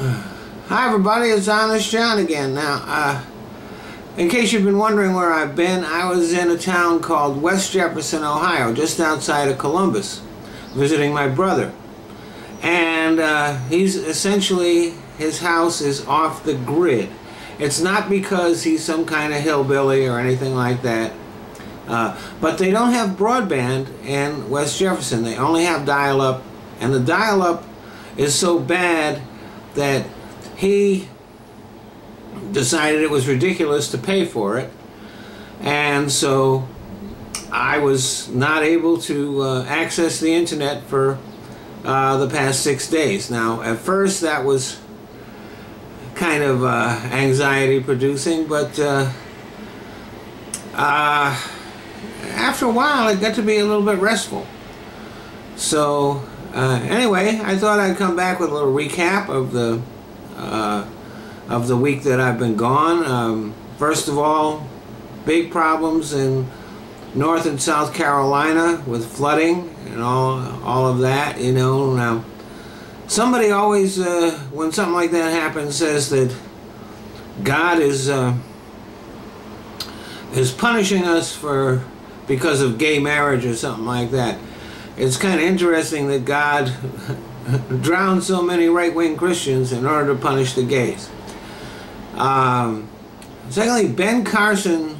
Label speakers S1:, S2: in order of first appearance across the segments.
S1: Hi everybody, it's Honest John again. Now, in case you've been wondering where I've been, I was in a town called West Jefferson, Ohio, just outside of Columbus, visiting my brother. And his house is off the grid. It's not because he's some kind of hillbilly or anything like that, but they don't have broadband in West Jefferson. They only have dial-up, and the dial-up is so bad that he decided it was ridiculous to pay for it, and so I was not able to access the internet for the past 6 days. Now, at first that was kind of anxiety producing, but after a while it got to be a little bit restful. So anyway, I thought I'd come back with a little recap of the week that I've been gone. First of all, big problems in North and South Carolina with flooding and all of that. You know, now somebody always, when something like that happens, says that God is punishing us because of gay marriage or something like that. It's kind of interesting that God drowned so many right-wing Christians in order to punish the gays. Secondly, Ben Carson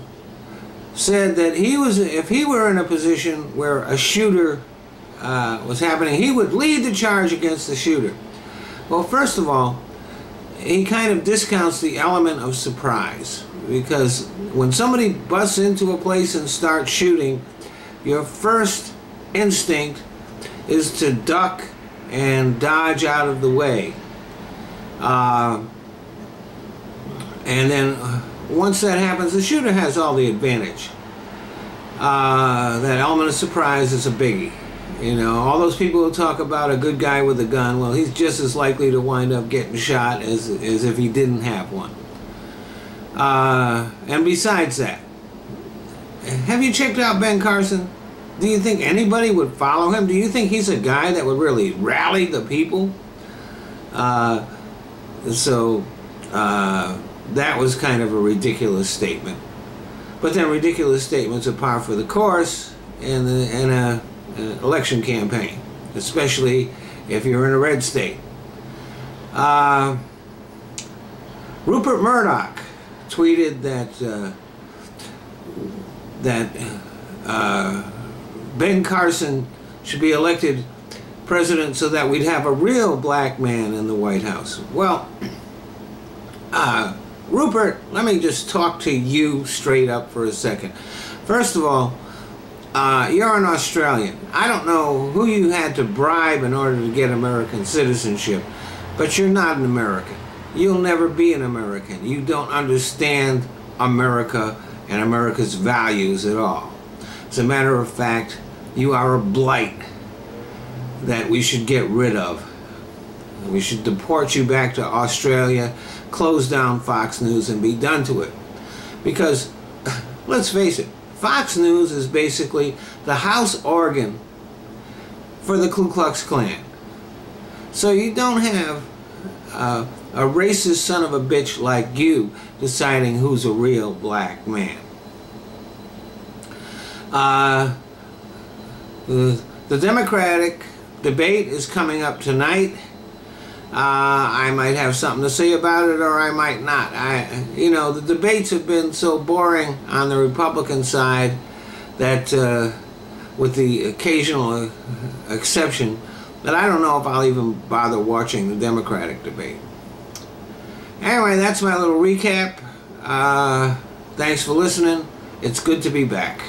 S1: said that if he were in a position where a shooter was happening, he would lead the charge against the shooter. Well, first of all, he kind of discounts the element of surprise, because when somebody busts into a place and starts shooting, your first instinct is to duck and dodge out of the way. And then once that happens, the shooter has all the advantage. That element of surprise is a biggie. You know, all those people who talk about a good guy with a gun, well, he's just as likely to wind up getting shot as if he didn't have one. And besides that, have you checked out Ben Carson? Do you think anybody would follow him? Do you think he's a guy that would really rally the people? So that was kind of a ridiculous statement. But then ridiculous statements are par for the course in an election campaign, especially if you're in a red state. Rupert Murdoch tweeted that Ben Carson should be elected president so that we'd have a real black man in the White House. Well, Rupert, let me just talk to you straight up for a second. First of all, you're an Australian. I don't know who you had to bribe in order to get American citizenship, but you're not an American. You'll never be an American. You don't understand America and America's values at all. As a matter of fact, you are a blight that we should get rid of. We should deport you back to Australia, close down Fox News, and be done to it. Because, let's face it, Fox News is basically the house organ for the Ku Klux Klan. So you don't have a racist son of a bitch like you deciding who's a real black man. The Democratic debate is coming up tonight. I might have something to say about it, or I might not. You know, the debates have been so boring on the Republican side that, with the occasional exception, that I don't know if I'll even bother watching the Democratic debate. Anyway, that's my little recap. Thanks for listening. It's good to be back.